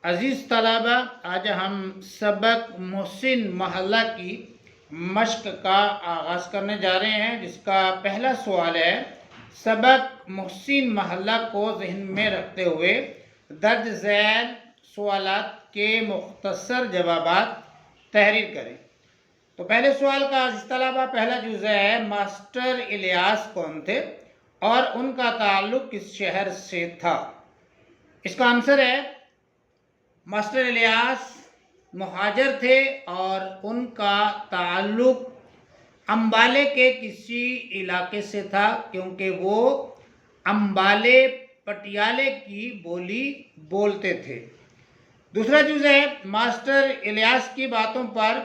عزیز طلبہ، آج ہم سبق محسن محلہ کی مشق کا آغاز کرنے جا رہے ہیں، جس کا پہلا سوال ہے: سبق محسن محلہ کو ذہن میں رکھتے ہوئے درج ذیل سوالات کے مختصر جوابات تحریر کریں۔ تو پہلے سوال کا عزیز طلبہ پہلا جزء ہے: ماسٹر الیاس کون تھے اور ان کا تعلق کس شہر سے تھا؟ اس کا آنسر ہے ماسٹر الیاس مہاجر تھے اور ان کا تعلق امبالے کے کسی علاقے سے تھا، کیونکہ وہ امبالے پٹیالے کی بولی بولتے تھے۔ دوسرا جزء ہے: ماسٹر الیاس کی باتوں پر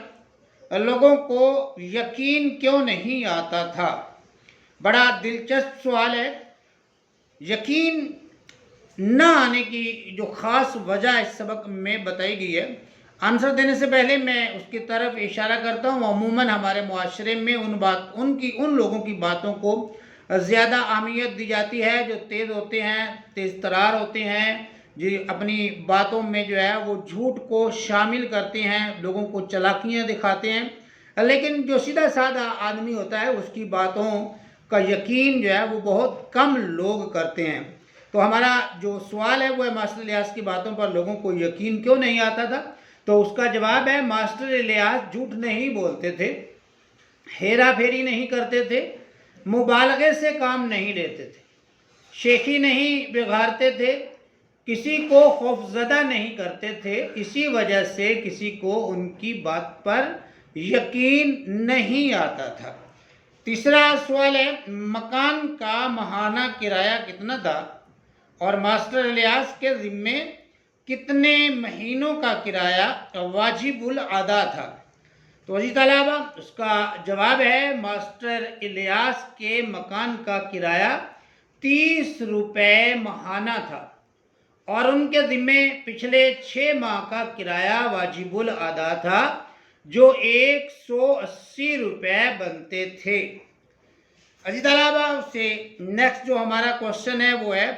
لوگوں کو یقین کیوں نہیں آتا تھا؟ بڑا دلچسپ سوال ہے۔ یقین نہ آنے کی جو خاص وجہ اس سبق میں بتائی گئی ہے، آنسر دینے سے پہلے میں اس کی طرف اشارہ کرتا ہوں۔ عموماً ہمارے معاشرے میں ان لوگوں کی باتوں کو زیادہ اہمیت دی جاتی ہے جو تیز ہوتے ہیں، تیز ترار ہوتے ہیں، جو اپنی باتوں میں جو ہے وہ جھوٹ کو شامل کرتے ہیں، لوگوں کو چالاکیاں دکھاتے ہیں، لیکن جو سیدھا سادہ آدمی ہوتا ہے اس کی باتوں کا یقین جو ہے وہ بہت کم لوگ کرتے ہیں۔ تو ہمارا جو سوال ہے وہ ہے: ماسٹر الیاس کی باتوں پر لوگوں کو یقین کیوں نہیں آتا تھا؟ تو اس کا جواب ہے: ماسٹر الیاس جھوٹ نہیں بولتے تھے، ہیرا پھیری نہیں کرتے تھے، مبالغے سے کام نہیں لیتے تھے، شیخی نہیں بگاڑتے تھے، کسی کو خوفزدہ نہیں کرتے تھے، اسی وجہ سے کسی کو ان کی بات پر یقین نہیں آتا تھا۔ تیسرا سوال ہے: مکان کا ماہانہ کرایہ کتنا تھا اور ماسٹر الیاس کے ذمے کتنے مہینوں کا کرایہ واجب الادا تھا؟ تو عزیز طلبہ اس کا جواب ہے: ماسٹر الیاس کے مکان کا کرایہ 30 روپے ماہانہ تھا اور ان کے ذمے پچھلے 6 ماہ کا کرایہ واجب الادا تھا، جو 180 روپے بنتے تھے۔ عزیز طلبہ سے نیکسٹ جو ہمارا کوشچن ہے وہ ہے: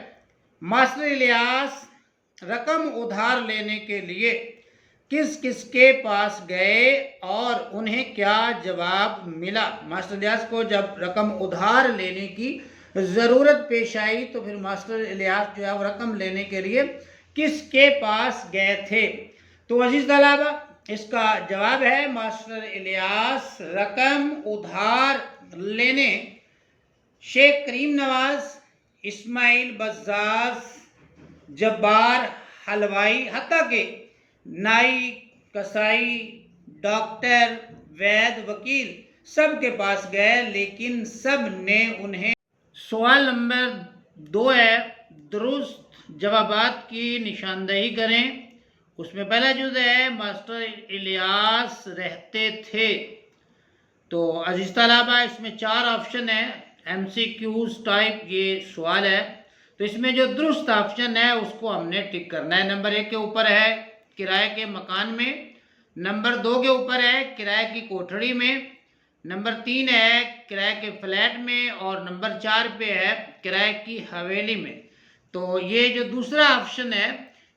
ماسٹر الیاس رقم ادھار لینے کے لیے کس کس کے پاس گئے اور انہیں کیا جواب ملا؟ ماسٹر الیاس کو جب رقم ادھار لینے کی ضرورت پیش آئی تو پھر ماسٹر الیاس جو ہے وہ رقم لینے کے لیے کس کے پاس گئے تھے؟ تو عزیز طلبہ اس کا جواب ہے: ماسٹر الیاس رقم ادھار لینے شیخ کریم نواز، اسماعیل بزاز، جبار حلوائی، حتیٰ کہ نائی، کسائی، ڈاکٹر، وید، وکیل سب کے پاس گئے، لیکن سب نے انہیں سوال نمبر 2 ہے درست جوابات کی نشاندہی کریں۔ اس میں پہلا جزء ہے: ماسٹر الیاس رہتے تھے۔ تو عزیز طلبہ اس میں 4 آپشن ہیں، MCQs ٹائپ یہ سوال ہے، تو اس میں جو درست آپشن ہے اس کو ہم نے ٹک کرنا ہے۔ نمبر 1 کے اوپر ہے کرائے کے مکان میں، نمبر 2 کے اوپر ہے کرائے کی کوٹھڑی میں، نمبر 3 ہے کرائے کے فلیٹ میں، اور نمبر 4 پہ ہے کرائے کی حویلی میں۔ تو یہ جو دوسرا آپشن ہے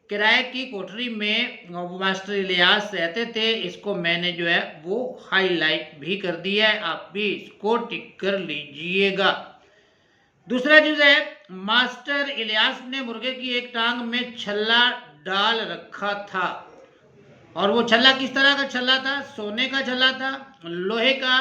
کرائے کی کوٹھڑی میں ماسٹر الیاس رہتے تھے، اس کو میں نے جو ہے وہ ہائی لائٹ بھی کر دیا ہے، آپ بھی اس کو ٹک کر لیجئے گا۔ دوسرا جزء ہے: ماسٹر الیاس نے مرغے کی ایک ٹانگ میں چھلا ڈال رکھا تھا، اور وہ چھلا کس طرح کا چھلا تھا؟ سونے کا چھلا تھا، لوہے کا،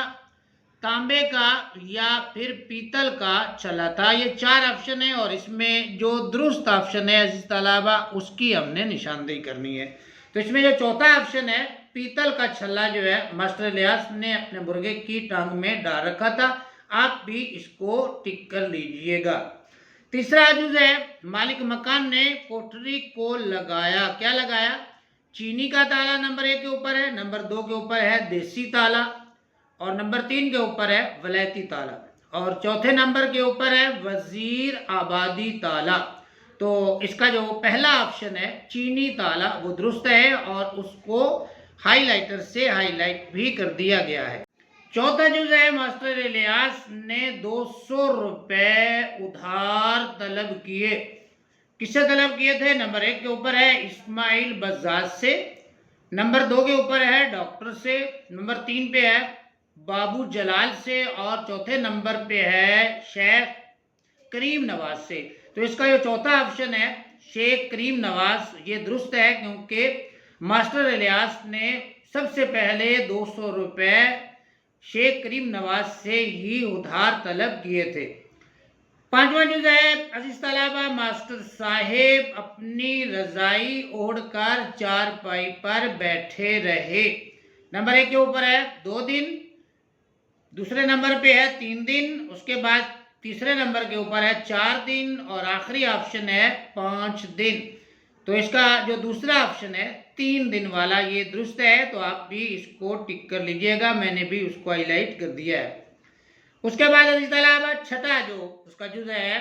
تانبے کا یا پھر پیتل کا چھلا تھا؟ یہ 4 آپشن ہیں اور اس میں جو درست آپشن ہے عزیز طلبہ اس کی ہم نے نشاندہی کرنی ہے۔ تو اس میں جو چوتھا آپشن ہے پیتل کا چھلا جو ہے ماسٹر الیاس نے اپنے مرغے کی ٹانگ میں ڈال رکھا تھا، آپ بھی اس کو ٹک کر لیجئے گا۔ تیسرا جزء ہے: مالک مکان نے کوٹھڑی کو لگایا، کیا لگایا؟ چینی کا تالا نمبر 1 کے اوپر ہے، نمبر 2 کے اوپر ہے دیسی تالا، اور نمبر 3 کے اوپر ہے ولایتی تالا، اور چوتھے نمبر کے اوپر ہے وزیر آبادی تالا۔ تو اس کا جو پہلا آپشن ہے چینی تالا وہ درست ہے اور اس کو ہائی لائٹر سے ہائی لائٹ بھی کر دیا گیا ہے۔ چوتھا جزء ہے: ماسٹر الیاس نے 200 روپے ادھار طلب کیے، کس سے طلب کیے تھے؟ نمبر 1 کے اوپر ہے اسماعیل بزاز سے، نمبر 2 کے اوپر ہے ڈاکٹر سے، نمبر 3 پہ ہے بابو جلال سے، اور چوتھے نمبر پہ ہے شیخ کریم نواز سے۔ تو اس کا جو چوتھا آپشن ہے شیخ کریم نواز، یہ درست ہے، کیونکہ ماسٹر الیاس نے سب سے پہلے 200 روپے شیخ کریم نواز سے ہی ادھار طلب کیے تھے۔ پانچواں جز ہے عزیز طلبہ، ماسٹر صاحب اپنی رضائی اوڑھ کر چارپائی پر بیٹھے رہے۔ نمبر 1 کے اوپر ہے 2 دن، دوسرے نمبر پہ ہے 3 دن، اس کے بعد تیسرے نمبر کے اوپر ہے 4 دن، اور آخری آپشن ہے 5 دن۔ تو اس کا جو دوسرا آپشن ہے 3 دن والا، یہ درست ہے، تو آپ بھی اس کو ٹک کر لیجئے گا، میں نے بھی اس کو ہائی لائٹ کر دیا ہے۔ اس کے بعد عزیز طلبہ چھٹا جو اس کا جز ہے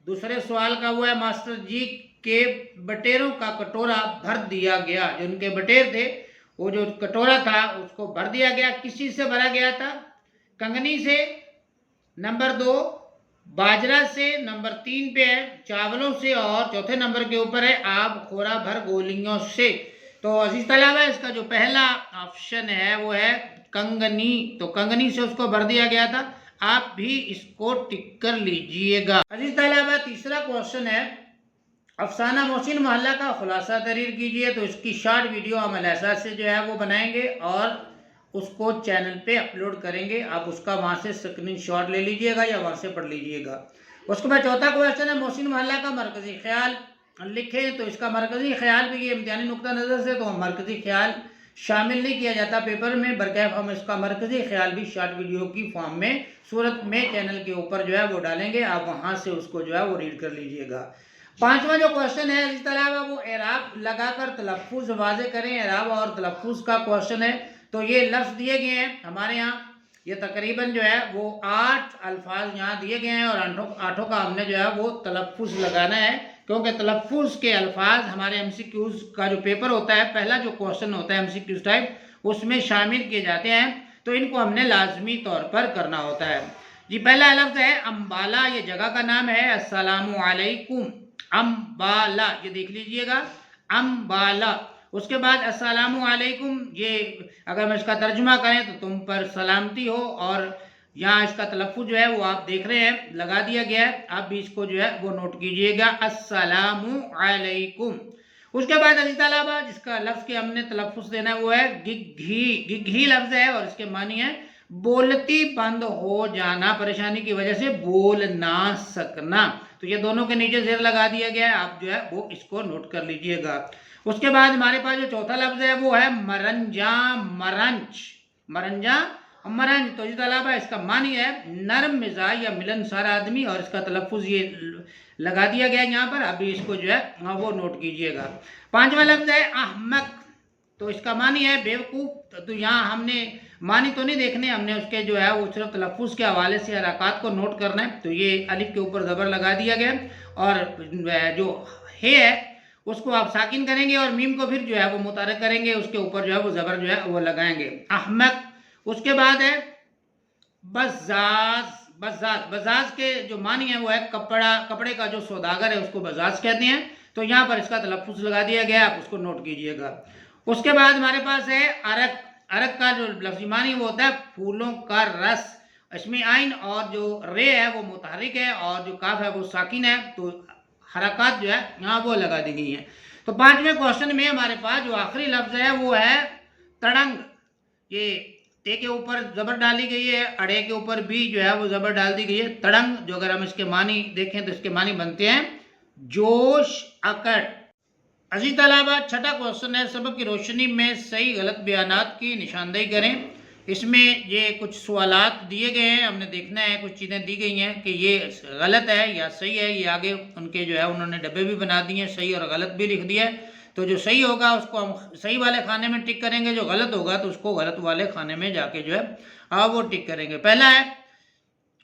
دوسرے سوال کا، وہ ہے ماسٹر جی کے بٹیروں کا کٹورا بھر دیا گیا۔ جو ان کے بٹیر تھے، وہ جو کٹورا تھا اس کو بھر دیا گیا، کس چیز سے بھرا گیا تھا؟ کنگنی سے، نمبر 2 باجرہ سے، نمبر 3 پہ ہے چاولوں سے، اور چوتھے نمبر کے اوپر ہے آب خورا بھر گولیوں سے۔ تو عزیز طلبہ اس کا جو پہلا آپشن ہے وہ ہے کنگنی، تو کنگنی سے اس کو بھر دیا گیا تھا، آپ بھی اس کو ٹک کر لیجئے گا۔ عزیز طلبہ تیسرا کوشچن ہے افسانہ محسن محلہ کا خلاصہ تحریر کیجئے۔ تو اس کی شارٹ ویڈیو ہم الحساس سے جو ہے وہ بنائیں گے اور اس کو چینل پہ اپلوڈ کریں گے، آپ اس کا وہاں سے اسکرین شاٹ لے لیجئے گا یا وہاں سے پڑھ لیجئے گا۔ اس کے بعد چوتھا کوشچن ہے محسن محلہ کا مرکزی خیال لکھیں۔ تو اس کا مرکزی خیال بھی یہ امتحانی نقطہ نظر سے تو مرکزی خیال شامل نہیں کیا جاتا پیپر میں، بلکہ ہم اس کا مرکزی خیال بھی شارٹ ویڈیو کی فارم میں صورت میں چینل کے اوپر جو ہے وہ ڈالیں گے، آپ وہاں سے اس کو جو ہے وہ ریڈ کر لیجئے گا۔ پانچواں جو کوشچن ہے عزیز طلبہ وہ اعراب لگا کر تلفظ واضح کریں۔ اعراب اور تلفظ کا کوشچن ہے، تو یہ لفظ دیے گئے ہیں ہمارے ہاں، یہ تقریباً جو ہے وہ 8 الفاظ یہاں دیے گئے ہیں، اور 8 کا ہم نے جو ہے وہ تلفظ لگانا ہے، کیونکہ تلفظ کے الفاظ ہمارے ایم سی کیوز کا جو پیپر ہوتا ہے، پہلا جو کوشچن ہوتا ہے ایم سی کیوز ٹائپ، اس میں شامل کیے جاتے ہیں، تو ان کو ہم نے لازمی طور پر کرنا ہوتا ہے۔ جی پہلا لفظ ہے امبالہ، یہ جگہ کا نام ہے، السلام علیکم، امبالہ، یہ دیکھ لیجئے گا، امبالہ۔ اس کے بعد السلام علیکم، یہ اگر میں اس کا ترجمہ کریں تو تم پر سلامتی ہو، اور یہاں اس کا تلفظ جو ہے وہ آپ دیکھ رہے ہیں لگا دیا گیا ہے، آپ بھی اس کو جو ہے وہ نوٹ کیجئے گا، السلام علیکم۔ اس کے بعد عزیز طلبہ جس کا لفظ کے ہم نے تلفظ دینا ہے وہ ہے گگھی۔ گگھی لفظ ہے اور اس کے معنی ہے بولتی بند ہو جانا، پریشانی کی وجہ سے بول نہ سکنا، تو یہ دونوں کے نیچے زیر لگا دیا گیا ہے، آپ جو ہے وہ اس کو نوٹ کر لیجئے گا۔ اس کے بعد ہمارے پاس جو چوتھا لفظ ہے وہ ہے مرنجاں مرنج، مرنجاں مرنج، تو عزیز طلبہ اس کا معنی ہے نرم مزاج یا ملنسار آدمی، اور اس کا تلفظ یہ لگا دیا گیا ہے یہاں پر، ابھی اس کو جو ہے وہ نوٹ کیجئے گا۔ پانچواں لفظ ہے احمق، تو اس کا معنی ہے بیوقوف، تو یہاں ہم نے معنی تو نہیں دیکھنے، ہم نے اس کے جو ہے وہ صرف تلفظ کے حوالے سے حرکات کو نوٹ کرنا ہے، تو یہ الف کے اوپر زبر لگا دیا گیا، اور جو ہے اس کو آپ ساکن کریں گے، اور میم کو پھر جو ہے وہ متحرک کریں گے، اس کے اوپر جو ہے وہ زبر جو ہے وہ لگائیں گے، احمق۔ اس کے بعد ہے بزاز، بزاز، بزاز کے جو معنی ہے وہ ہے کپڑے کا جو سوداگر ہے اس کو بزاز کہتے ہیں، تو یہاں پر اس کا تلفظ لگا دیا گیا، آپ اس کو نوٹ کیجئے گا۔ اس کے بعد ہمارے پاس ہے عرق۔ عرق کا جو لفظی معنی وہ ہوتا ہے پھولوں کا رس، اس میں عین اور جو رے ہے وہ متحرک ہے، اور جو کاف ہے وہ ساکن ہے، تو حرکات جو ہے یہاں وہ لگا دی گئی ہیں۔ تو پانچویں کوشچن میں ہمارے پاس جو آخری لفظ ہے وہ ہے تڑنگ، یہ تے کے اوپر زبر ڈالی گئی ہے، اڑے کے اوپر بھی جو ہے وہ زبر ڈال دی گئی ہے، تڑنگ، جو اگر ہم اس کے معنی دیکھیں تو اس کے معنی بنتے ہیں جوش اکڑ۔ عزیز طلبہ چھٹا کوشچن ہے سبق کی روشنی میں صحیح غلط بیانات کی نشاندہی کریں۔ اس میں یہ کچھ سوالات دیے گئے ہیں، ہم نے دیکھنا ہے، کچھ چیزیں دی گئی ہیں کہ یہ غلط ہے یا صحیح ہے، یہ آگے ان کے جو ہے انہوں نے ڈبے بھی بنا دیے ہیں، صحیح اور غلط بھی لکھ دیا ہے، تو جو صحیح ہوگا اس کو ہم صحیح والے خانے میں ٹک کریں گے، جو غلط ہوگا تو اس کو غلط والے خانے میں جا کے جو ہے وہ ٹک کریں گے۔ پہلا ہے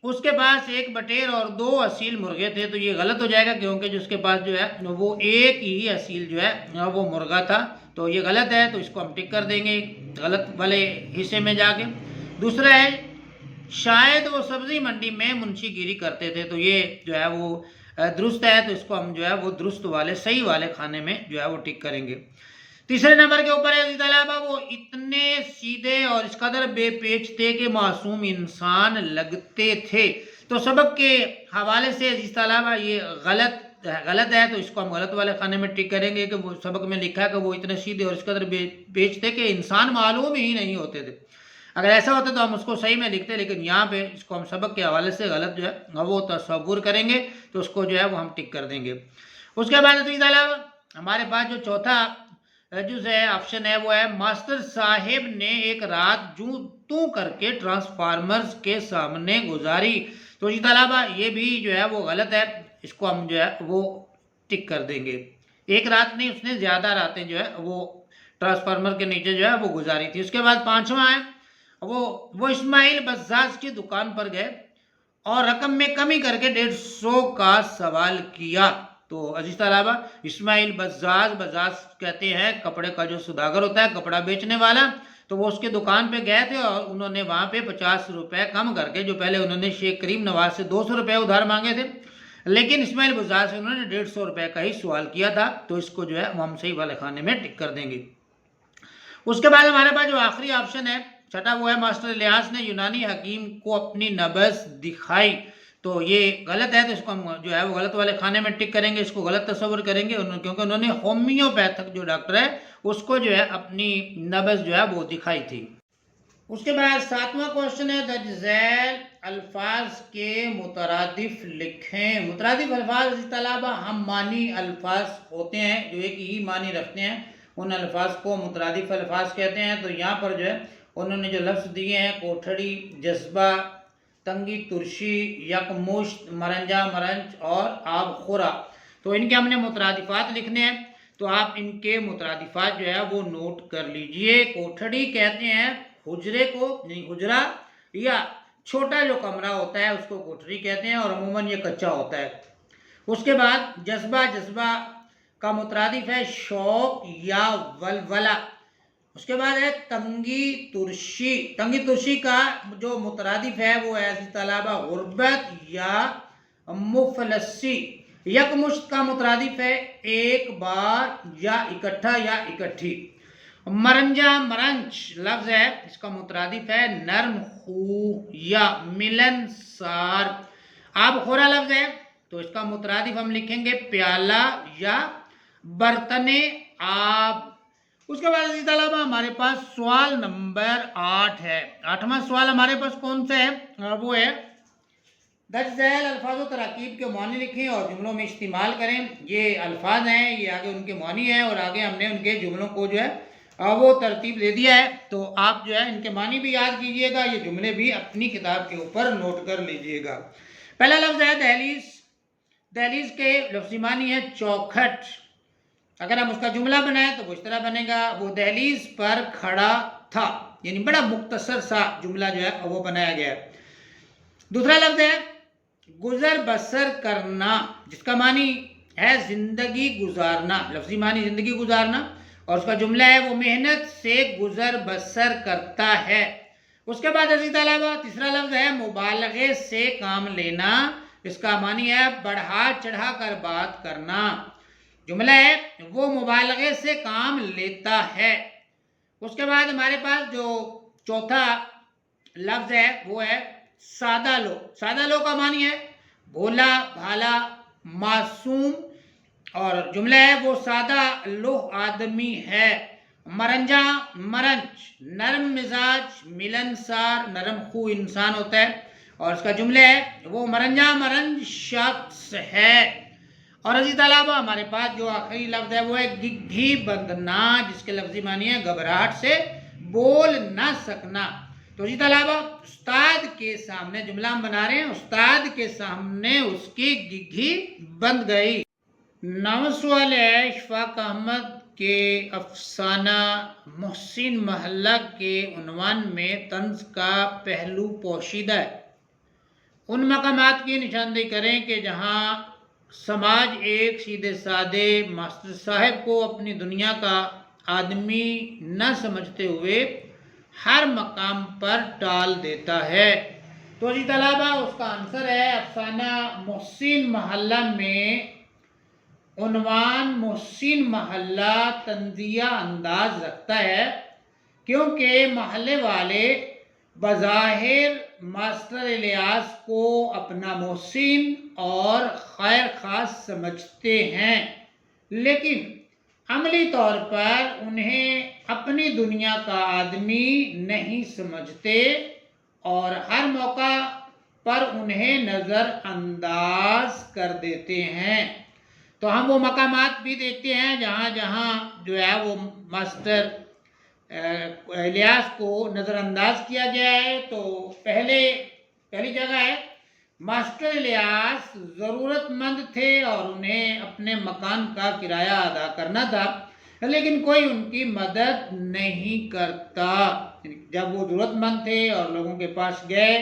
اس کے پاس 1 بٹیر اور 2 اصیل مرغے تھے، تو یہ غلط ہو جائے گا، کیونکہ جو اس کے پاس جو ہے وہ ایک ہی اصیل جو ہے وہ مرغا تھا، تو یہ غلط ہے، تو اس کو ہم ٹک کر دیں گے غلط والے حصے میں جا کے۔ دوسرا ہے شاید وہ سبزی منڈی میں منشی گیری کرتے تھے، تو یہ جو ہے وہ درست ہے تو اس کو ہم جو ہے وہ درست والے صحیح والے کھانے میں جو ہے وہ ٹک کریں گے۔ تیسرے نمبر کے اوپر ہے طلبہ وہ اتنے سیدھے اور اس قدر بے پیچ تھے کہ معصوم انسان لگتے تھے۔ تو سبق کے حوالے سے عزیز طلبہ یہ غلط ہے تو اس کو ہم غلط والے کھانے میں ٹک کریں گے کہ وہ سبق میں لکھا ہے کہ وہ اتنے سیدھے اور اس قدر بے پیچ تھے کہ انسان معلوم ہی نہیں ہوتے تھے۔ اگر ایسا ہوتا تو ہم اس کو صحیح میں لکھتے، لیکن یہاں پہ اس کو ہم سبق کے حوالے سے غلط جو ہے وہ تصور کریں گے تو اس کو جو ہے وہ ہم ٹک کر دیں گے۔ اس کے بعد ہمارے پاس جو چوتھا جو ہے آپشن ہے وہ ہے ماسٹر صاحب نے ایک رات تو کر کے ٹرانسفارمرز کے سامنے گزاری۔ تو جی طلبہ یہ بھی جو ہے وہ غلط ہے، اس کو ہم جو ہے وہ ٹک کر دیں گے۔ ایک رات نہیں، اس نے زیادہ راتیں جو ہے وہ ٹرانسفارمر کے نیچے جو ہے وہ گزاری تھی۔ اس کے بعد پانچواں ہے وہ اسماعیل بزاز کی دکان پر گئے اور رقم میں کمی کر کے 150 کا سوال کیا۔ تو عزیز طلبہ اسماعیل بزاز کہتے ہیں کپڑے کا جو سوداگر ہوتا ہے، کپڑا بیچنے والا، تو وہ اس کے دکان پہ گئے تھے اور انہوں نے وہاں پہ 50 روپے کم کر کے، جو پہلے انہوں نے شیخ کریم نواز سے 200 روپے ادھار مانگے تھے، لیکن اسماعیل بزاز سے انہوں نے 150 روپے کا ہی سوال کیا تھا، تو اس کو جو ہے ہم صحیح والے کھانے میں ٹک کر دیں گے۔ اس کے بعد ہمارے پاس جو آخری آپشن ہے چھٹا وہ ہے ماسٹر الیاس نے یونانی حکیم کو اپنی نبض دکھائی۔ تو یہ غلط ہے تو اس کو ہم جو ہے وہ غلط والے کھانے میں ٹک کریں گے، اس کو غلط تصور کریں گے کیونکہ انہوں نے ہومیوپیتھک جو ڈاکٹر ہے اس کو جو ہے اپنی نبض جو ہے وہ دکھائی تھی۔ اس کے بعد ساتواں کوشچن ہے درج ذیل الفاظ کے مترادف لکھیں۔ مترادف الفاظ طلبہ ہم معنی الفاظ ہوتے ہیں جو ایک ہی معنی رکھتے ہیں، ان الفاظ کو مترادف الفاظ کہتے ہیں۔ تو یہاں پر جو ہے انہوں نے جو لفظ دیے ہیں کوٹھڑی، جذبہ، تنگی ترشی، یکمشت، مرنجا مرنج اور آب خورا، تو ان کے ہم نے مترادفات لکھنے ہیں، تو آپ ان کے مترادفات جو ہے وہ نوٹ کر لیجئے۔ کوٹھڑی کہتے ہیں حجرے کو، حجرہ یا چھوٹا جو کمرہ ہوتا ہے اس کو کوٹھڑی کہتے ہیں اور عموماً یہ کچا ہوتا ہے۔ اس کے بعد جذبہ کا مترادف ہے شوق یا ولولہ۔ اس کے بعد ہے تنگی ترشی کا جو مترادف ہے وہ ہے طلبہ غربت یا مفلسی۔ یکمشت کا مترادف ہے ایک بار یا اکٹھا یا اکٹھی۔ مرنجا مرنج لفظ ہے اس کا مترادف ہے نرم خو یا ملن سار۔ آب خورا لفظ ہے تو اس کا مترادف ہم لکھیں گے پیالہ یا برتن آب۔ اس کے بعد طلبہ ہمارے پاس سوال نمبر 8 ہے۔ 8واں سوال ہمارے پاس کون سا ہے وہ ہے درج ذیل الفاظ و تراکیب کے معنی لکھیں اور جملوں میں استعمال کریں۔ یہ الفاظ ہیں، یہ آگے ان کے معنی ہیں اور آگے ہم نے ان کے جملوں کو جو ہے وہ ترتیب دے دیا ہے، تو آپ جو ہے ان کے معنی بھی یاد کیجئے گا، یہ جملے بھی اپنی کتاب کے اوپر نوٹ کر لیجئے گا۔ پہلا لفظ ہے دہلیز۔ دہلیز کے لفظی معنی ہے چوکھٹ۔ اگر ہم اس کا جملہ بنائیں تو وہ اس طرح بنے گا وہ دہلیز پر کھڑا تھا، یعنی بڑا مختصر سا جملہ جو ہے وہ بنایا گیا ہے۔ دوسرا لفظ ہے گزر بسر کرنا، جس کا معنی ہے زندگی گزارنا، لفظی معنی زندگی گزارنا، اور اس کا جملہ ہے وہ محنت سے گزر بسر کرتا ہے۔ اس کے بعد عزیز طلبہ تیسرا لفظ ہے مبالغے سے کام لینا، اس کا معنی ہے بڑھا چڑھا کر بات کرنا، جملہ ہے وہ مبالغے سے کام لیتا ہے۔ اس کے بعد ہمارے پاس جو چوتھا لفظ ہے وہ ہے سادہ لو۔ سادہ لو کا معنی ہے بھولا بھالا معصوم، اور جملہ ہے وہ سادہ لوح آدمی ہے۔ مرنجا مرنج نرم مزاج ملنسار نرم خو انسان ہوتا ہے، اور اس کا جملہ ہے وہ مرنجا مرنج شخص ہے۔ اور عزیز طلبہ ہمارے پاس جو آخری لفظ ہے وہ ہے گگھی بندنا، جس کے لفظی معنی ہے گھبراہٹ سے بول نہ سکنا۔ تو جی طلبہ استاد کے سامنے جملہ ہم بنا رہے ہیں، استاد کے سامنے اس کی گگھی بند گئی۔ 9واں سوال ہے اشفاق احمد کے افسانہ محسن محلہ کے عنوان میں طنز کا پہلو پوشیدہ ہے، ان مقامات کی نشاندہی کریں کہ جہاں سماج ایک سیدھے سادے ماسٹر صاحب کو اپنی دنیا کا آدمی نہ سمجھتے ہوئے ہر مقام پر ٹال دیتا ہے۔ تو جی طلبہ اس کا آنسر ہے افسانہ محسن محلہ میں عنوان محسن محلہ طنزیہ انداز رکھتا ہے، کیونکہ محلے والے بظاہر ماسٹر الیاس کو اپنا محسن اور خیر خواہ سمجھتے ہیں، لیکن عملی طور پر انہیں اپنی دنیا کا آدمی نہیں سمجھتے اور ہر موقع پر انہیں نظر انداز کر دیتے ہیں۔ تو ہم وہ مقامات بھی دیکھتے ہیں جہاں جہاں جو ہے وہ ماسٹر الیاس کو نظر انداز کیا گیا ہے۔ تو پہلی جگہ ہے ماسٹر الیاس ضرورت مند تھے اور انہیں اپنے مکان کا کرایہ ادا کرنا تھا، لیکن کوئی ان کی مدد نہیں کرتا۔ جب وہ ضرورت مند تھے اور لوگوں کے پاس گئے،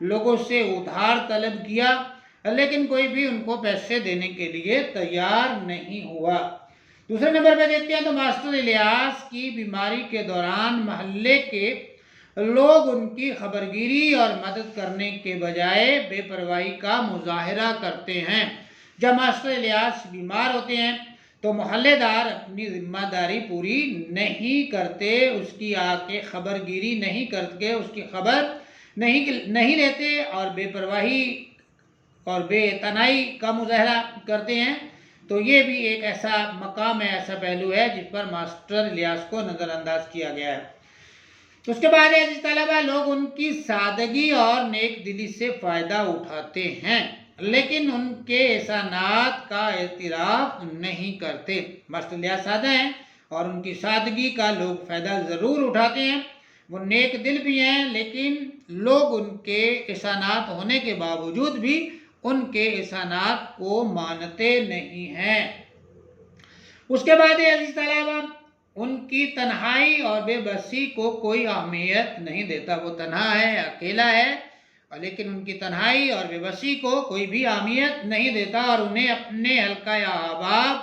لوگوں سے ادھار طلب کیا، لیکن کوئی بھی ان کو پیسے دینے کے لیے تیار نہیں ہوا۔ دوسرے نمبر پہ دیکھتے ہیں تو ماسٹر الیاس کی بیماری کے دوران محلے کے لوگ ان کی خبرگیری اور مدد کرنے کے بجائے بے پرواہی کا مظاہرہ کرتے ہیں۔ جب ماسٹر الیاس بیمار ہوتے ہیں تو محلے دار اپنی ذمہ داری پوری نہیں کرتے، اس کی آ کے خبرگیری نہیں کرتے، اس کی خبر نہیں لیتے اور بے پرواہی اور بے اعتنائی کا مظاہرہ کرتے ہیں۔ تو یہ بھی ایک ایسا مقام ہے، ایسا پہلو ہے جس پر ماسٹر الیاس کو نظر انداز کیا گیا ہے۔ اس کے بعد عزیز طلبہ، لوگ ان کی سادگی اور نیک دلی سے فائدہ اٹھاتے ہیں، لیکن ان کے احسانات کا اعتراف نہیں کرتے۔ ماسٹر الیاس سادہ ہیں اور ان کی سادگی کا لوگ فائدہ ضرور اٹھاتے ہیں، وہ نیک دل بھی ہیں، لیکن لوگ ان کے احسانات ہونے کے باوجود بھی ان کے احسانات کو مانتے نہیں ہیں۔ اس کے بعد عزیز طلبہ، ان کی تنہائی اور بے بسی کو کوئی اہمیت نہیں دیتا۔ وہ تنہا ہے، اکیلا ہے، لیکن ان کی تنہائی اور بے بسی کو کوئی بھی اہمیت نہیں دیتا اور انہیں اپنے حلقہ احباب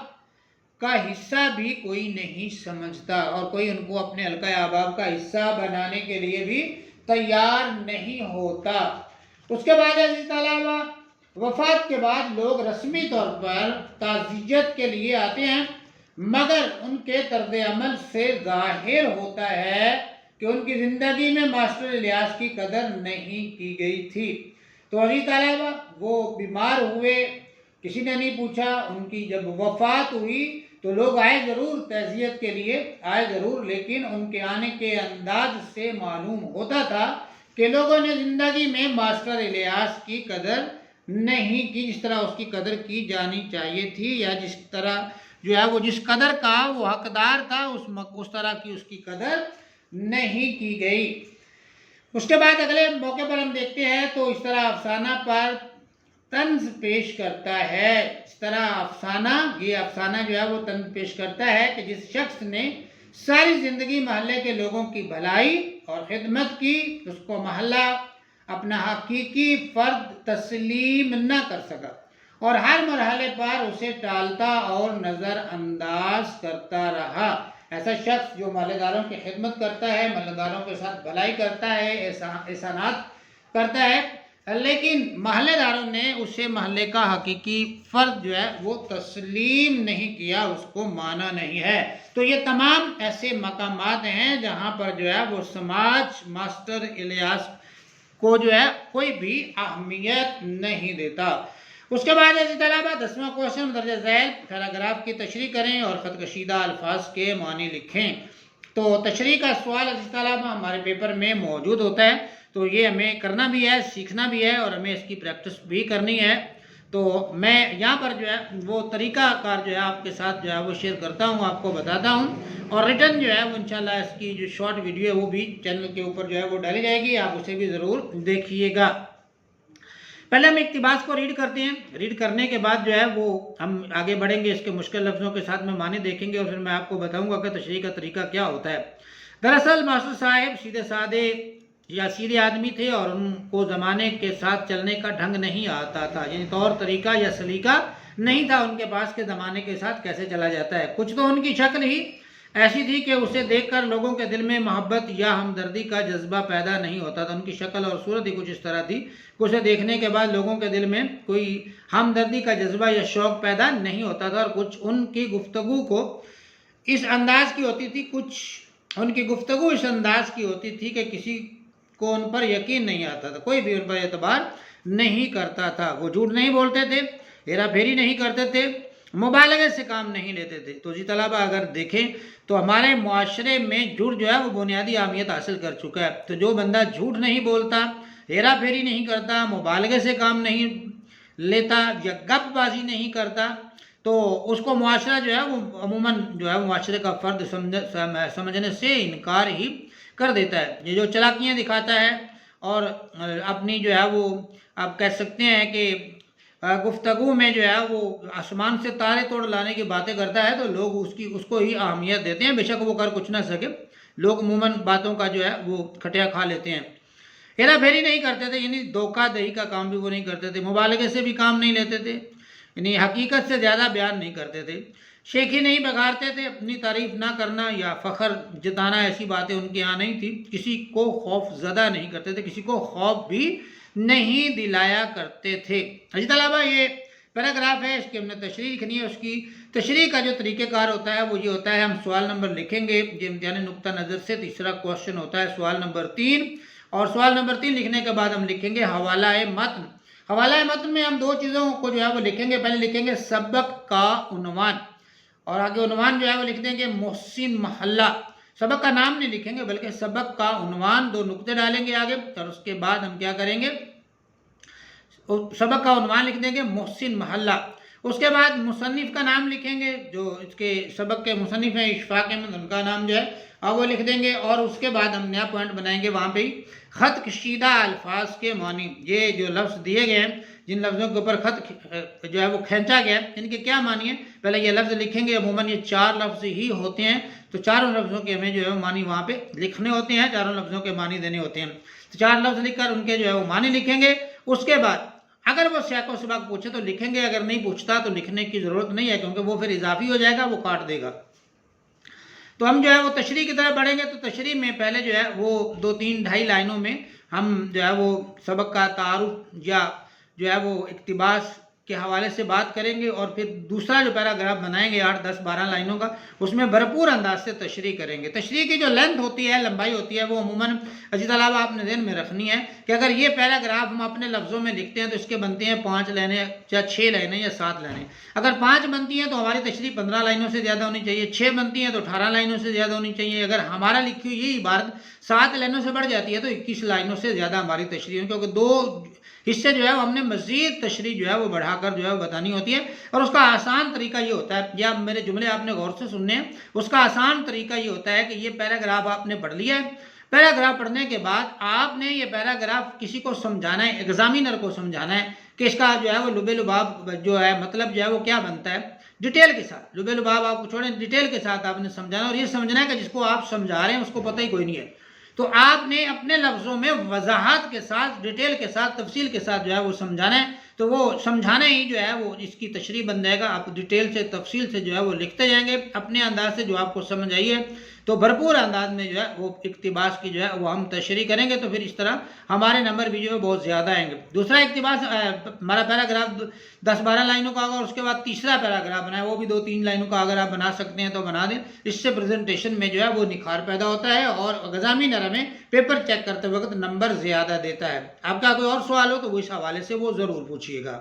کا حصہ بھی کوئی نہیں سمجھتا، اور کوئی ان کو اپنے حلقہ احباب کا حصہ بنانے کے لیے بھی تیار نہیں ہوتا۔ اس کے بعد عزیز طلبہ، وفات کے بعد لوگ رسمی طور پر تعزیت کے لیے آتے ہیں، مگر ان کے طرز عمل سے ظاہر ہوتا ہے کہ ان کی زندگی میں ماسٹر الیاس کی قدر نہیں کی گئی تھی۔ تو عزیز طلبہ، وہ بیمار ہوئے، کسی نے نہیں پوچھا، ان کی جب وفات ہوئی تو لوگ آئے ضرور، تعزیت کے لیے آئے ضرور، لیکن ان کے آنے کے انداز سے معلوم ہوتا تھا کہ لوگوں نے زندگی میں ماسٹر الیاس کی قدر نہیں کی، جس طرح اس کی قدر کی جانی چاہیے تھی، یا جس طرح جو ہے وہ جس قدر کا وہ حقدار تھا اس طرح کی اس کی قدر نہیں کی گئی۔ اس کے بعد اگلے موقع پر ہم دیکھتے ہیں تو اس طرح افسانہ پر طنز پیش کرتا ہے۔ اس طرح یہ افسانہ جو ہے وہ طنز پیش کرتا ہے کہ جس شخص نے ساری زندگی محلے کے لوگوں کی بھلائی اور خدمت کی، اس کو محلہ اپنا حقیقی فرد تسلیم نہ کر سکا اور ہر مرحلے پر اسے ٹالتا اور نظر انداز کرتا رہا۔ ایسا شخص جو محلے داروں کی خدمت کرتا ہے، محلے داروں کے ساتھ بھلائی کرتا ہے، احسانات کرتا ہے، لیکن محلے داروں نے اسے محلے کا حقیقی فرد جو ہے وہ تسلیم نہیں کیا، اس کو مانا نہیں ہے۔ تو یہ تمام ایسے مقامات ہیں جہاں پر جو ہے وہ سماج ماسٹر الیاس کو جو ہے کوئی بھی اہمیت نہیں دیتا۔ اس کے بعد عزیز طلبہ، 10واں کوشچن درجہ ذیل پیراگراف کی تشریح کریں اور خط کشیدہ الفاظ کے معنی لکھیں۔ تو تشریح کا سوال عزیز طلبہ ہمارے پیپر میں موجود ہوتا ہے، تو یہ ہمیں کرنا بھی ہے، سیکھنا بھی ہے اور ہمیں اس کی پریکٹس بھی کرنی ہے۔ تو میں یہاں پر جو ہے وہ طریقہ کار جو ہے آپ کے ساتھ جو ہے وہ شیئر کرتا ہوں، آپ کو بتاتا ہوں، اور ریٹن جو ہے وہ انشاءاللہ اس کی جو شارٹ ویڈیو ہے وہ بھی چینل کے اوپر جو ہے وہ ڈالی جائے گی، آپ اسے بھی ضرور دیکھیے گا۔ پہلے ہم اقتباس کو ریڈ کرتے ہیں، ریڈ کرنے کے بعد جو ہے وہ ہم آگے بڑھیں گے، اس کے مشکل لفظوں کے ساتھ میں معنی دیکھیں گے اور پھر میں آپ کو بتاؤں گا کہ تشریح کا طریقہ کیا ہوتا ہے۔ دراصل ماسٹر صاحب سیدھے سادے یا سیدھے آدمی تھے اور ان کو زمانے کے ساتھ چلنے کا ڈھنگ نہیں آتا تھا، یعنی طور طریقہ یا سلیقہ نہیں تھا ان کے پاس کہ زمانے کے ساتھ کیسے چلا جاتا ہے۔ کچھ تو ان کی شکل ہی ایسی تھی کہ اسے دیکھ کر لوگوں کے دل میں محبت یا ہمدردی کا جذبہ پیدا نہیں ہوتا تھا۔ ان کی شکل اور صورت ہی کچھ اس طرح تھی کہ اسے دیکھنے کے بعد لوگوں کے دل میں کوئی ہمدردی کا جذبہ یا شوق پیدا نہیں ہوتا تھا، اور کچھ ان کی گفتگو کو اس انداز کی ہوتی تھی ان کی گفتگو اس انداز کی ہوتی تھی کہ کسی کو ان پر یقین نہیں آتا تھا، کوئی بھی ان پر اعتبار نہیں کرتا تھا۔ وہ جھوٹ نہیں بولتے تھے، ہیرا پھیری نہیں کرتے تھے، مبالغے سے کام نہیں لیتے تھے۔ تو جی طلبہ اگر دیکھیں تو ہمارے معاشرے میں جھوٹ جو ہے وہ بنیادی اہمیت حاصل کر چکا ہے۔ تو جو بندہ جھوٹ نہیں بولتا، ہیرا پھیری نہیں کرتا، مبالغے سے کام نہیں لیتا یا گپ بازی نہیں کرتا، تو اس کو معاشرہ جو ہے وہ عموماً جو ہے معاشرے کا فرد سمجھنے سے انکار ہی کر دیتا ہے۔ یہ جو چلاکیاں دکھاتا ہے اور اپنی جو ہے وہ آپ کہہ سکتے ہیں کہ گفتگو میں جو ہے وہ آسمان سے تارے توڑ لانے کی باتیں کرتا ہے، تو لوگ اس کو ہی اہمیت دیتے ہیں، بے شک وہ کر کچھ نہ سکے، لوگ عموماً باتوں کا جو ہے وہ کھٹیا کھا لیتے ہیں۔ ہیرا پھیری نہیں کرتے تھے، یعنی دھوکہ دہی کا کام بھی وہ نہیں کرتے تھے، مبالغے سے بھی کام نہیں لیتے تھے، یعنی حقیقت سے زیادہ بیان نہیں کرتے تھے، شیخی نہیں بگاڑتے تھے، اپنی تعریف نہ کرنا یا فخر جتانا ایسی باتیں ان کے یہاں نہیں تھی، کسی کو خوف زدہ نہیں کرتے تھے، کسی کو خوف بھی نہیں دلایا کرتے تھے۔ حجی طلبہ یہ پیراگراف ہے، اس کی ہم نے تشریح لکھنی ہے، اس کی تشریح کا جو طریقہ کار ہوتا ہے وہ یہ ہوتا ہے، ہم سوال نمبر لکھیں گے، یہ امتحانی نقطہ نظر سے تیسرا کوشچن ہوتا ہے سوال نمبر 3، اور سوال نمبر 3 لکھنے کے بعد ہم لکھیں گے حوالہ متن۔ حوالہ متن میں ہم دو چیزوں کو جو ہے وہ لکھیں گے، پہلے لکھیں گے سبق کا عنوان، اور آگے عنوان جو ہے وہ لکھ دیں گے محسن محلہ۔ سبق کا نام نہیں لکھیں گے بلکہ سبق کا عنوان، دو نقطے ڈالیں گے آگے، اور اس کے بعد ہم کیا کریں گے، سبق کا عنوان لکھ دیں گے محسن محلہ۔ اس کے بعد مصنف کا نام لکھیں گے، جو اس کے سبق کے مصنف ہیں اشفاق احمد، ان کا نام جو ہے وہ لکھ دیں گے، اور اس کے بعد ہم نیا پوائنٹ بنائیں گے وہاں پہ ہی خط کشیدہ الفاظ کے معنی۔ یہ جو لفظ دیے گئے ہیں، جن لفظوں کے اوپر خط جو ہے وہ کھینچا گیا ہے، ان کے کیا معنی ہیں، پہلے یہ لفظ لکھیں گے۔ عموماً یہ 4 لفظ ہی ہوتے ہیں، تو چاروں لفظوں کے ہمیں جو ہے معنی وہاں پہ لکھنے ہوتے ہیں، چاروں لفظوں کے معنی دینے ہوتے ہیں، تو 4 لفظ لکھ کر ان کے جو ہے وہ معنی لکھیں گے۔ اس کے بعد اگر وہ سیاق و سباق پوچھے تو لکھیں گے، اگر نہیں پوچھتا تو لکھنے کی ضرورت نہیں ہے، کیونکہ وہ پھر اضافی ہو جائے گا، وہ کاٹ دے گا۔ تو ہم جو ہے وہ تشریح کی طرف بڑھیں گے، تو تشریح میں پہلے جو ہے وہ 2-3-2.5 لائنوں میں ہم جو ہے وہ سبق کا تعارف یا جو ہے وہ اقتباس کے حوالے سے بات کریں گے، اور پھر دوسرا جو پیراگراف بنائیں گے 8-10-12 لائنوں کا، اس میں بھرپور انداز سے تشریح کریں گے۔ تشریح کی جو لینتھ ہوتی ہے، لمبائی ہوتی ہے، وہ عموماً اسی طلبہ آپ نے ذہن میں رکھنی ہے کہ اگر یہ پیراگراف ہم اپنے لفظوں میں لکھتے ہیں تو اس کے بنتے ہیں 5 لائنیں یا 6 لائنیں یا 7 لائنیں۔ اگر 5 بنتی ہیں تو ہماری تشریح 15 لائنوں سے زیادہ ہونی چاہیے، 6 بنتی ہیں تو 18 لائنوں سے زیادہ ہونی چاہیے، اگر ہمارا لکھی ہوئی یہ عبارت 7 لائنوں سے بڑھ جاتی ہے تو 21 لائنوں سے زیادہ ہماری تشریح ہے، کیونکہ 2 حصے جو ہے وہ ہم نے مزید تشریح جو ہے وہ بڑھا کر جو ہے وہ بتانی ہوتی ہے، اور اس کا آسان طریقہ یہ ہوتا ہے، یا میرے جملے آپ نے غور سے سننے ہیں، اس کا آسان طریقہ یہ ہوتا ہے کہ یہ پیراگراف آپ نے پڑھ لیا ہے، پیراگراف پڑھنے کے بعد آپ نے یہ پیراگراف کسی کو سمجھانا ہے، ایگزامینر کو سمجھانا ہے کہ اس کا جو ہے وہ لب لباب جو ہے مطلب جو ہے وہ کیا بنتا ہے، ڈیٹیل کے ساتھ، لب لباب آپ کو چھوڑیں، ڈیٹیل کے ساتھ آپ نے سمجھانا، اور یہ سمجھنا ہے کہ جس کو آپ سمجھا رہے ہیں اس کو پتہ ہی کوئی نہیں ہے، تو آپ نے اپنے لفظوں میں وضاحت کے ساتھ، ڈیٹیل کے ساتھ، تفصیل کے ساتھ جو ہے وہ سمجھانا ہے، تو وہ سمجھانا ہی جو ہے وہ اس کی تشریح بن جائے گا۔ آپ ڈیٹیل سے، تفصیل سے جو ہے وہ لکھتے جائیں گے اپنے انداز سے جو آپ کو سمجھ آئی ہے، تو بھرپور انداز میں جو ہے وہ اقتباس کی جو ہے وہ ہم تشریح کریں گے، تو پھر اس طرح ہمارے نمبر بھی جو ہے بہت زیادہ آئیں گے۔ دوسرا اقتباس ہمارا پیراگراف 10-12 لائنوں کا ہوگا، اور اس کے بعد تیسرا پیراگراف بنائے، وہ بھی 2-3 لائنوں کا اگر آپ بنا سکتے ہیں تو بنا دیں، اس سے پریزنٹیشن میں جو ہے وہ نکھار پیدا ہوتا ہے، اور ایگزامینر ہمیں پیپر چیک کرتے وقت نمبر زیادہ دیتا ہے۔ آپ کا کوئی اور سوال ہو تو وہ اس حوالے سے وہ ضرور پوچھیے گا۔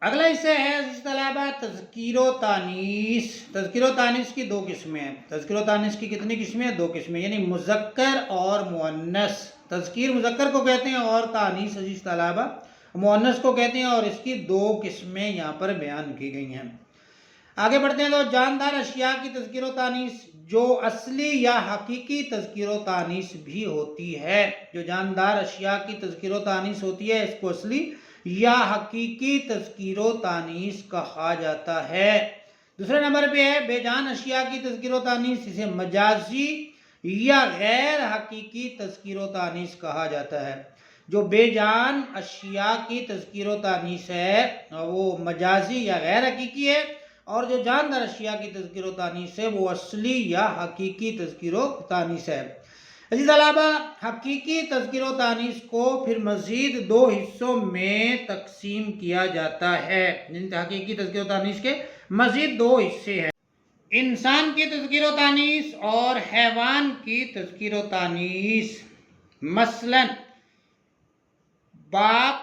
اگلا حصہ ہے عزیز طلبہ تذکیر و تانیث۔ تذکیر و تانیث کی 2 قسمیں ہیں۔ تذکیر و تانیث کی کتنی قسمیں ہیں؟ 2 قسمیں، یعنی مذکر اور مؤنث۔ تذکیر مذکر کو کہتے ہیں اور تانیث عزیز طلبہ مؤنث کو کہتے ہیں، اور اس کی 2 قسمیں یہاں پر بیان کی گئی ہیں۔ آگے بڑھتے ہیں تو جاندار اشیاء کی تذکیر و تانیث، جو اصلی یا حقیقی تذکیر و تانیث بھی ہوتی ہے۔ جو جاندار اشیاء کی تذکیر و تانیث ہوتی ہے، اس کو اصلی یا حقیقی تذکیر و تانیث کہا جاتا ہے۔ دوسرے نمبر پہ ہے بے جان اشیاء کی تذکیر و تانیث، اسے مجازی یا غیر حقیقی تذکیر و تانیث کہا جاتا ہے۔ جو بے جان اشیاء کی تذکیر و تانیث ہے وہ مجازی یا غیر حقیقی ہے، اور جو جاندار اشیاء کی تذکیر و تانیث ہے وہ اصلی یا حقیقی تذکیر و تانیث ہے۔ عزیز طلبہ، حقیقی تذکیر و تانیث کو پھر مزید 2 حصوں میں تقسیم کیا جاتا ہے۔ حقیقی تذکیر و تانیث کے مزید 2 حصے ہیں، انسان کی تذکیر و تانیث اور حیوان کی تذکیر و تانیث۔ مثلا باپ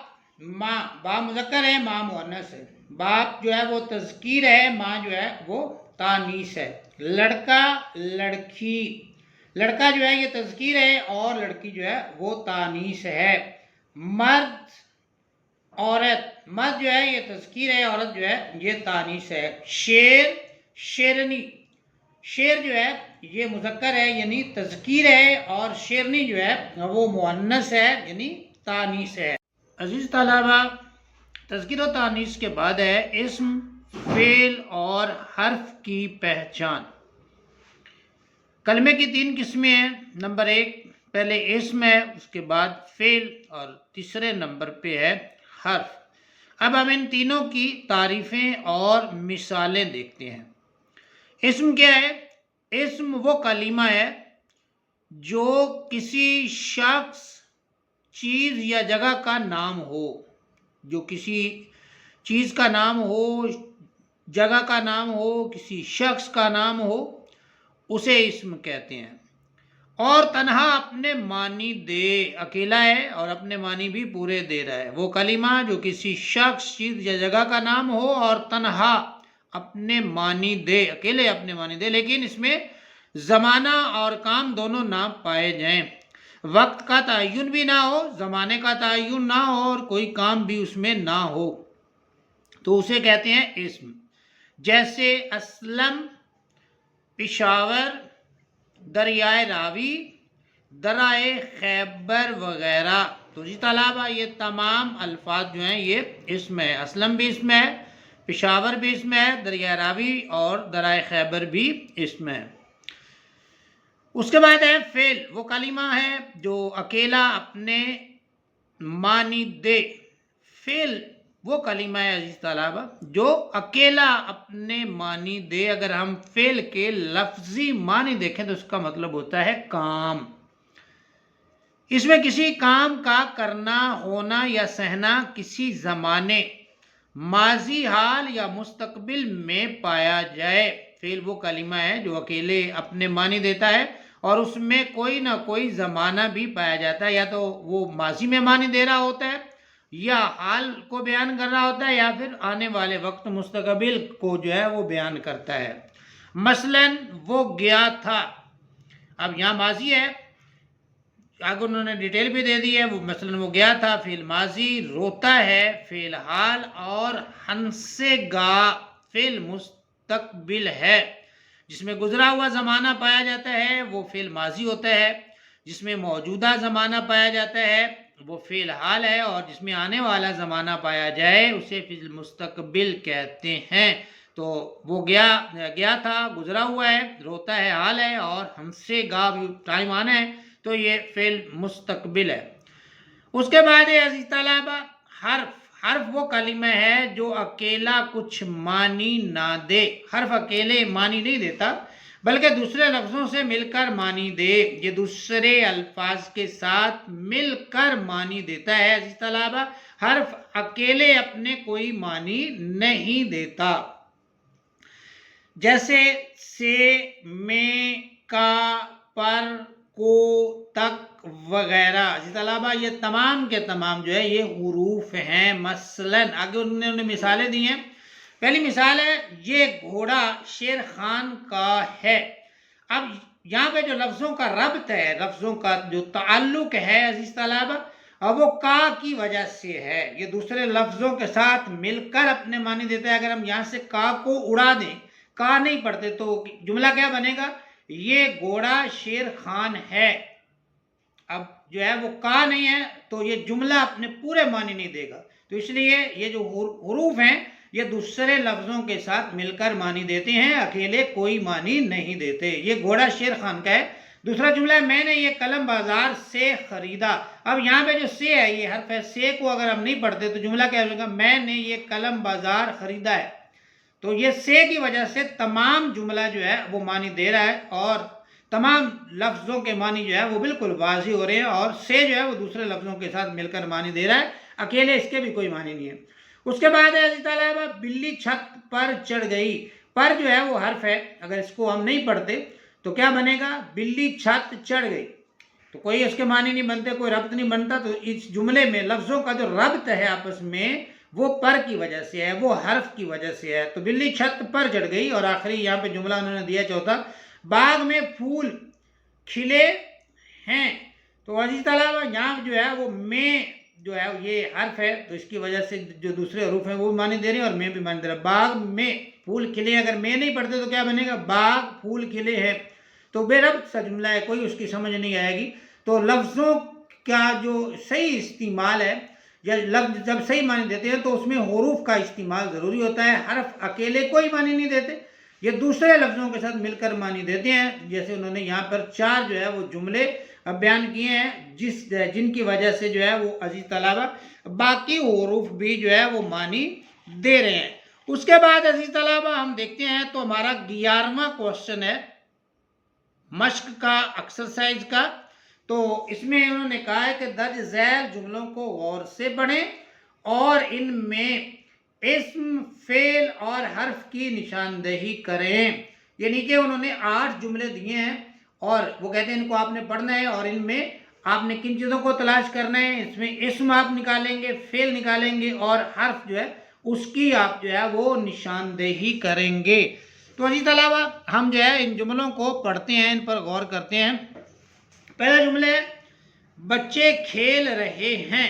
ماں، باپ مذکر ہے، ماں مؤنث ہے، باپ جو ہے وہ تذکیر ہے، ماں جو ہے وہ تانیث ہے۔ لڑکا لڑکی، لڑکا جو ہے یہ تذکیر ہے اور لڑکی جو ہے وہ تانیث ہے۔ مرد عورت، مرد جو ہے یہ تذکیر ہے، عورت جو ہے یہ تانیث ہے۔ شیر شیرنی، شیر جو ہے یہ مذکر ہے یعنی تذکیر ہے، اور شیرنی جو ہے وہ مؤنث ہے یعنی تانیث ہے۔ عزیز طلبہ، تذکیر و تانیث کے بعد ہے اسم، فعل اور حرف کی پہچان۔ کلمے کی 3 قسمیں ہیں۔ نمبر 1 پہلے اسم ہے، اس کے بعد فعل اور تیسرے نمبر پہ ہے حرف۔ اب ہم ان تینوں کی تعریفیں اور مثالیں دیکھتے ہیں۔ اسم کیا ہے؟ اسم وہ کلمہ ہے جو کسی شخص، چیز یا جگہ کا نام ہو، جو کسی چیز کا نام ہو، جگہ کا نام ہو، کسی شخص کا نام ہو، اسے اسم کہتے ہیں، اور تنہا اپنے معنی دے، اکیلا ہے اور اپنے معنی بھی پورے دے رہا ہے۔ وہ کلمہ جو کسی شخص، چیز یا جگہ کا نام ہو اور تنہا اپنے معنی دے، اکیلے اپنے معنی دے، لیکن اس میں زمانہ اور کام دونوں نہ پائے جائیں، وقت کا تعین بھی نہ ہو، زمانے کا تعین نہ ہو اور کوئی کام بھی اس میں نہ ہو، تو اسے کہتے ہیں اسم۔ جیسے اسلم، پشاور، دریائے راوی، درائے خیبر وغیرہ۔ تو جی طلبہ، یہ تمام الفاظ جو ہیں یہ اسم ہے۔ اسلم بھی اسم ہے، پشاور بھی اسم ہے، دریائے راوی اور درائے خیبر بھی اسم ہے۔ اس کے بعد ہے فعل، وہ کلمہ ہے جو اکیلا اپنے معنی دے۔ فعل وہ کلمہ ہے عزیز طلبہ جو اکیلا اپنے معنی دے۔ اگر ہم فعل کے لفظی معنی دیکھیں تو اس کا مطلب ہوتا ہے کام۔ اس میں کسی کام کا کرنا، ہونا یا سہنا کسی زمانے، ماضی، حال یا مستقبل میں پایا جائے۔ فعل وہ کلمہ ہے جو اکیلے اپنے معنی دیتا ہے اور اس میں کوئی نہ کوئی زمانہ بھی پایا جاتا ہے، یا تو وہ ماضی میں معنی دے رہا ہوتا ہے، یا حال کو بیان کر رہا ہوتا ہے، یا پھر آنے والے وقت مستقبل کو جو ہے وہ بیان کرتا ہے۔ مثلا وہ گیا تھا، اب یہاں ماضی ہے، آگے انہوں نے ڈیٹیل بھی دے دی ہے، وہ مثلا وہ گیا تھا فعل ماضی، روتا ہے فعل حال، اور ہنسے گا فعل مستقبل ہے۔ جس میں گزرا ہوا زمانہ پایا جاتا ہے وہ فعل ماضی ہوتا ہے، جس میں موجودہ زمانہ پایا جاتا ہے وہ فعل حال ہے، اور جس میں آنے والا زمانہ پایا جائے اسے فعل مستقبل کہتے ہیں۔ تو وہ گیا تھا گزرا ہوا ہے، روتا ہے حال ہے، اور ہنسے گا بھی ٹائم آنا ہے، تو یہ فعل مستقبل ہے۔ اس کے بعد ہے عزیز طلبہ حرف۔ حرف وہ کلمہ ہے جو اکیلا کچھ معنی نہ دے۔ حرف اکیلے معنی نہیں دیتا بلکہ دوسرے لفظوں سے مل کر معنی دے، یہ دوسرے الفاظ کے ساتھ مل کر معنی دیتا ہے۔ عزیز طلبہ، حرف اکیلے اپنے کوئی معنی نہیں دیتا۔ جیسے سے، میں، کا، پر، کو، تک وغیرہ۔ عزیز طلبہ، یہ تمام کے تمام جو ہے یہ حروف ہیں۔ مثلا آگے انہوں نے مثالیں دی ہیں۔ پہلی مثال ہے یہ گھوڑا شیر خان کا ہے۔ اب یہاں پہ جو لفظوں کا ربط ہے، لفظوں کا جو تعلق ہے عزیز طلبہ، اب وہ کا کی وجہ سے ہے، یہ دوسرے لفظوں کے ساتھ مل کر اپنے معنی دیتا ہے۔ اگر ہم یہاں سے کا کو اڑا دیں، کا نہیں پڑھتے، تو جملہ کیا بنے گا؟ یہ گھوڑا شیر خان ہے۔ اب جو ہے وہ کا نہیں ہے تو یہ جملہ اپنے پورے معنی نہیں دے گا، تو اس لیے یہ جو حروف ہیں یہ دوسرے لفظوں کے ساتھ مل کر معنی دیتے ہیں، اکیلے کوئی معنی نہیں دیتے۔ یہ گھوڑا شیر خان کا ہے۔ دوسرا جملہ ہے میں نے یہ قلم بازار سے خریدا۔ اب یہاں پہ جو سے ہے یہ حرف ہے، سے کو اگر ہم نہیں پڑھتے تو جملہ کیا ہوگا؟ میں نے یہ قلم بازار خریدا ہے۔ تو یہ سے کی وجہ سے تمام جملہ جو ہے وہ معنی دے رہا ہے اور تمام لفظوں کے معنی جو ہے وہ بالکل واضح ہو رہے ہیں، اور سے جو ہے وہ دوسرے لفظوں کے ساتھ مل کر معنی دے رہا ہے، اکیلے اس کے بھی کوئی معنی نہیں ہے۔ اس کے بعد ہے عزیز طلبہ بلی چھت پر چڑھ گئی۔ پر جو ہے وہ حرف ہے، اگر اس کو ہم نہیں پڑھتے تو کیا بنے گا؟ بلی چھت چڑھ گئی، تو کوئی اس کے معنی نہیں بنتے، کوئی ربط نہیں بنتا۔ تو اس جملے میں لفظوں کا جو ربط ہے آپس میں وہ پر کی وجہ سے ہے، وہ حرف کی وجہ سے ہے۔ تو بلی چھت پر چڑھ گئی، اور آخری یہاں پہ جملہ انہوں نے دیا چوتھا، باغ میں پھول کھلے ہیں۔ تو عزیز طلبہ یہاں جو ہے وہ میں جو ہے یہ حرف ہے، تو اس کی وجہ سے جو دوسرے حروف ہیں وہ بھی معنی دے رہے ہیں اور میں بھی معنی دے رہا ہے۔ باغ میں پھول کھلے، اگر میں نہیں پڑھتے تو کیا بنے گا؟ باغ پھول کھلے ہیں۔ تو بے ربط سا جملہ ہے، کوئی اس کی سمجھ نہیں آئے گی۔ تو لفظوں کا جو صحیح استعمال ہے، یا لفظ جب صحیح معنی دیتے ہیں تو اس میں حروف کا استعمال ضروری ہوتا ہے، حرف اکیلے کوئی معنی نہیں دیتے، یہ دوسرے لفظوں کے ساتھ مل کر معنی دیتے ہیں۔ جیسے انہوں نے یہاں پر 4 جو ہے وہ جملے بیان کیے ہیں، جن کی وجہ سے جو ہے وہ عزیز طلبہ باقی حروف بھی جو ہے وہ معنی دے رہے ہیں۔ اس کے بعد عزیز طلبہ ہم دیکھتے ہیں تو ہمارا 11واں کوشچن ہے مشق کا، ایکسرسائز کا۔ تو اس میں انہوں نے کہا ہے کہ درج ذیل جملوں کو غور سے پڑھیں اور ان میں اسم، فعل اور حرف کی نشاندہی کریں۔ یعنی کہ انہوں نے 8 جملے دیے ہیں اور وہ کہتے ہیں ان کو آپ نے پڑھنا ہے، اور ان میں آپ نے کن چیزوں کو تلاش کرنا ہے؟ اس میں اسم آپ نکالیں گے، فعل نکالیں گے، اور حرف جو ہے اس کی آپ جو ہے وہ نشاندہی کریں گے۔ تو عزیز طلبہ ہم جو ہے ان جملوں کو پڑھتے ہیں، ان پر غور کرتے ہیں۔ پہلا جملہ ہے بچے کھیل رہے ہیں۔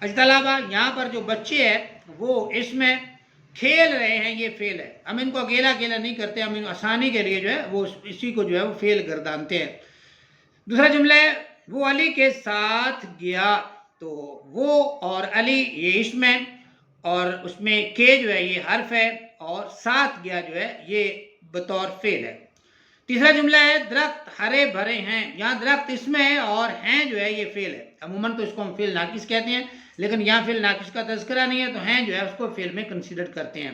عزیز طلبہ یہاں پر جو بچے ہیں وہ اس میں کھیل رہے ہیں، یہ فعل ہے۔ ہم ان کو اکیلا اکیلا نہیں کرتے، ہم ان آسانی کے لیے جو ہے وہ اسی کو جو ہے وہ فعل گردانتے ہیں۔ دوسرا جملہ ہے وہ علی کے ساتھ گیا۔ تو وہ اور علی یہ اسم ہے، اور اس میں کے جو ہے یہ حرف ہے، اور ساتھ گیا جو ہے یہ بطور فعل ہے۔ تیسرا جملہ ہے درخت ہرے بھرے ہیں۔ یہاں درخت اسم ہے اور ہیں جو ہے یہ فعل ہے۔ عموماً تو اس کو ہم فعل ناقص کہتے ہیں، لیکن یہاں فعل ناقص کا تذکرہ نہیں ہے، تو ہیں جو ہے اس کو فعل میں کنسیڈر کرتے ہیں۔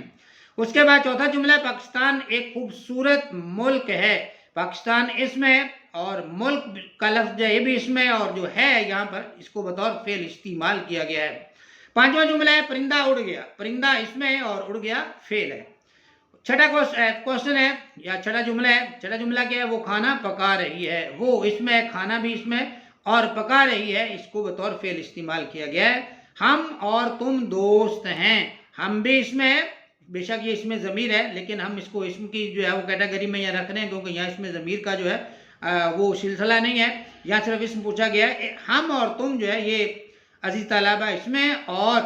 اس کے بعد چوتھا جملہ ہے پاکستان ایک خوبصورت ملک ہے۔ پاکستان اسم ہے اور ملک کا لفظ یہ بھی اسم ہے، اور جو ہے یہاں پر اس کو بطور فعل استعمال کیا گیا ہے۔ پانچواں جملہ ہے پرندہ اڑ گیا۔ پرندہ اسم ہے اور اڑ گیا فعل ہے۔ چھٹا کوشچن ہے یا چھٹا جملہ ہے، چھٹا جملہ کیا ہے؟ وہ کھانا پکا رہی ہے۔ وہ اسم ہے، کھانا بھی اسم ہے، اور پکا رہی ہے اس کو بطور فعل استعمال کیا گیا ہے۔ ہم اور تم دوست ہیں۔ ہم بھی اسم ہے، بے شک یہ اسم ضمیر ہے، لیکن ہم اس کو اسم کی جو ہے وہ کیٹیگری میں یہاں رکھ رہے ہیں، کیونکہ یہاں اسم ضمیر کا جو ہے وہ سلسلہ نہیں ہے، یہاں صرف اسم پوچھا گیا ہے۔ ہم اور تم جو ہے یہ عزیز طلبہ اسم ہے، اور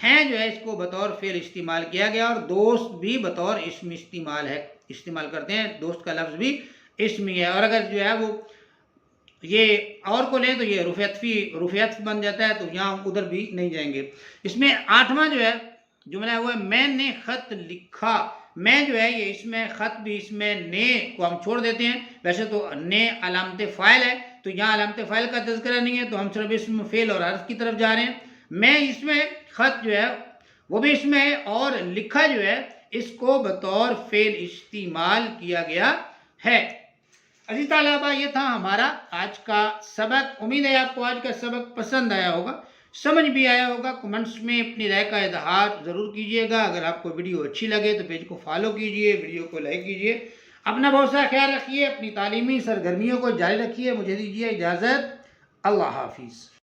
ہیں جو ہے اس کو بطور فعل استعمال کیا گیا، اور دوست بھی بطور اسم استعمال کرتے ہیں، دوست کا لفظ بھی اسم ہی ہے۔ اور اگر جو ہے وہ یہ اور کو لیں تو یہ رفع عطف بن جاتا ہے، تو یہاں ادھر بھی نہیں جائیں گے۔ اس میں 8واں جو ہے جملہ ہے وہ ہے میں نے خط لکھا۔ میں جو ہے یہ اسم ہے، خط بھی اسم ہے، نے کو ہم چھوڑ دیتے ہیں، ویسے تو نے علامت فاعل ہے، تو یہاں علامت فاعل کا تذکرہ نہیں ہے، تو ہم صرف اسم، فعل اور حرف کی طرف جا رہے ہیں۔ میں اس میں خط جو ہے وہ بھی اس میں ہے، اور لکھا جو ہے اس کو بطور فعل استعمال کیا گیا ہے۔ عزیز طلبہ یہ تھا ہمارا آج کا سبق۔ امید ہے آپ کو آج کا سبق پسند آیا ہوگا، سمجھ بھی آیا ہوگا۔ کمنٹس میں اپنی رائے کا اظہار ضرور کیجیے گا۔ اگر آپ کو ویڈیو اچھی لگے تو پیج کو فالو کیجیے، ویڈیو کو لائک کیجیے۔ اپنا بہت سا خیال رکھیے، اپنی تعلیمی سرگرمیوں کو جاری رکھیے۔ مجھے دیجیے اجازت، اللہ حافظ۔